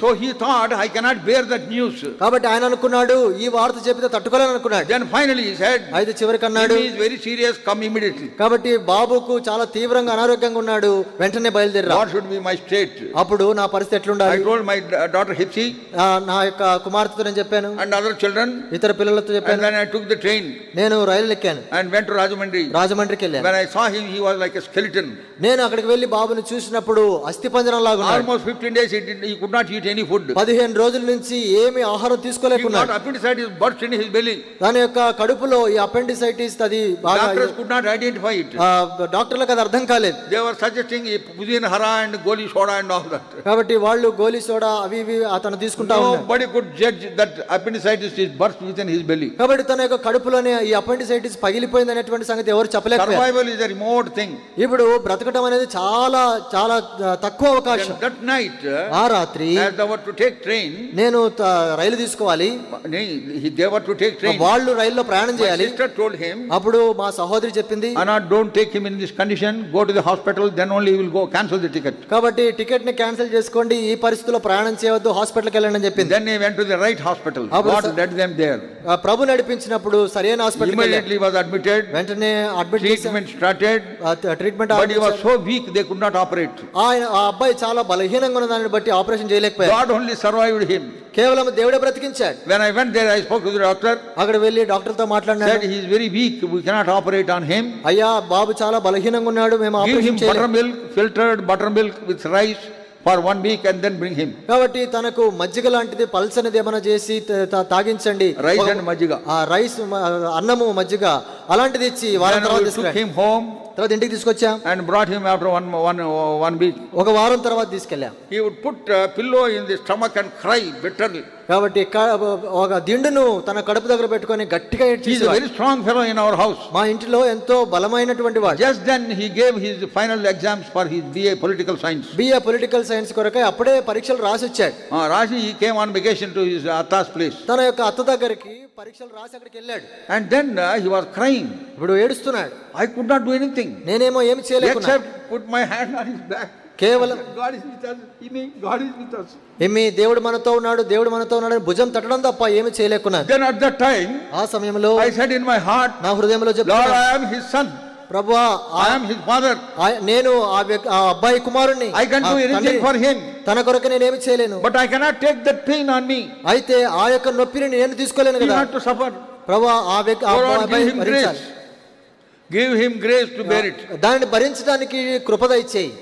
So he thought, I cannot bear that news. కాబట్టి ఆయన అనుకున్నాడు ఈ వార్త చెబితే తట్టుకోలేను అనుకున్నాడు. Then finally he said, అయితే చివరికి అన్నాడు, he is very serious, come immediately. కాబట్టి బాబుకు చాలా తీవ్రంగా అనారోగ్యంగా ఉన్నాడు, వెంటనే బయలుదేరా. What should be my state? అప్పుడు నా పరిస్థితి ఎట్లుండాలి? I told my daughter Hipsi, నా యొక్క కుమార్తెతో నేను చెప్పాను, and other children, ఇతర పిల్లలతో and చెప్పాను. then I took the train నేను రైలు ఎక్కాను, and went to Rajahmundry. రాజమండ్రికి వెళ్ళాను. When I saw him, he was like a skeleton. నేను అక్కడికి వెళ్లి బాబుని చూసినప్పుడు అస్థిపంజరం లాగా ఉన్నాడు. Almost 15 days he could not eat any food. 15 రోజుల నుంచి ఏమి ఆహారం He తీసుకోలేకున్నాడు. got appendicitis burst in his belly. దాని యొక్క కడుపులో ఈ అపెండిసైటిస్ అది బాగా, Doctors could not identify it. డాక్టర్లకు అది అర్థం కాలేదు. They were suggesting pudin hara and goli soda and all that. కాబట్టి వాళ్ళు గోలీ సోడా అవి ఇవి అతను తీసుకుంటా ఉన్నాడు. Nobody could judge that appendicitis is burst within his belly. కాబట్టి తన యొక్క కడుపులోనే ఈ అపెండిసైటిస్ పగిలిపోయింది అనేటువంటి సంగతి ఎవరు చెప్పలేకపోయారు. Survival is a remote thing. ఇప్పుడు బ్రతకడం అనేది చాలా చాలా తక్కువ అవకాశం. That night, ఆ రాత్రి as they were to take train, నేను రైలు తీసుకోవాలి, they were to take train. వాళ్ళు రైల్లో ప్రయాణం My చేయాలి. sister told him, అప్పుడు మా సహోదరి చెప్పింది, Anna, don't take him in this condition, go to the hospital, then only he will go, cancel the ticket. కాబట్టి టికెట్ ని క్యాన్సిల్ చేసుకోండి, ఈ పరిస్థితిలో ప్రయాణం చేయవద్దు, హాస్పిటల్కి వెళ్ళండి అని చెప్పింది. Then he went to the right hospital. God led them there. ప్రభు నడిపించినప్పుడు సరైన హాస్పిటల్ Immediately was admitted. వెంటనే admit Treatment started. Treatment. But he was so weak they could not operate. ఆ అబ్బాయి చాలా బలహీనంగా ఉన్న దాన్ని బట్టి ఆపరేషన్ చేయలేకపోయాడు. God only survived him. కేవలం దేవుడే బ్రతికించాడు. When I went there, I spoke to the doctor. అక్కడ వెళ్ళి డాక్టర్ తో మాట్లాడినాడు. Said he is very weak, we cannot operate on him. అయ్యా బాబు చాలా బలహీనంగా ఉన్నాడు, మేము Give him ఆపరేషన్ చేయలేము. buttermilk, filtered buttermilk with rice for 1 week and then bring him. కాబట్టి తనకు మజ్జిగ లాంటిది పల్సనిది ఏమైనా చేసి తాగించండి. Rice and majjiga. ఆ రైస్ అన్నము మజ్జిగ అలాంటిది ఇచ్చి వారం Then తర్వాత we took తీసుకెళ్ళాం. him home తర్వాత ఇంటికి తీసుకొచ్చాం. and brought him after one week. ఒక వారం తర్వాత తీసుకెళ్ళాం. He would put a pillow in the stomach and cry bitterly. కాబట్టి ఒక దిండును తన కడుపు దగ్గర పెట్టుకొని గట్టిగా He is a ఏడ్చేసేవాడు. very strong fellow in our house. మా ఇంటిలో ఎంతో బలమైనటువంటి వాడు. Just then he gave his final exams for his BA political science. BA political science కొరకై అప్పుడే పరీక్షలు రాసి వచ్చాడు. Rashi, he came on vacation to his Atta's place. తన యొక్క అత్త దగ్గరికి పరీక్షలు రాసి అక్కడికి వెళ్ళాడు. And then he was crying. ఇప్పుడు ఏడుస్తున్నాడు. I could not do anything నేనేమో ఏమి చేయలేకున్నా, except put my hand on his back. కేవలం God is with us. God is with us. ఏమి దేవుడు మనతో ఉన్నాడు, దేవుడు మనతో ఉన్నాడు అని భుజం తట్టడం తప్ప ఏమి చేయలేకున్నాను. Then at that time ఆ సమయంలో I said in my heart, నా హృదయంలో Lord, చెప్తున్నా, I am his son. ప్రభువా I am his father. నేను ఆ అబ్బాయి కుమారుణ్ణి, I can do anything for him. తన కొరకు నేనేమి చేయలేను. But I cannot take that pain on me. అయితే ఆ యొక్క నొప్పిని నేను తీసుకోలేను He కదా. had to suffer. ప్రభువా ఆ Lord, give అబ్బాయి him భరించాలి. grace. Give him grace to bear it. దాన్ని భరించడానికి కృప దయచేయి.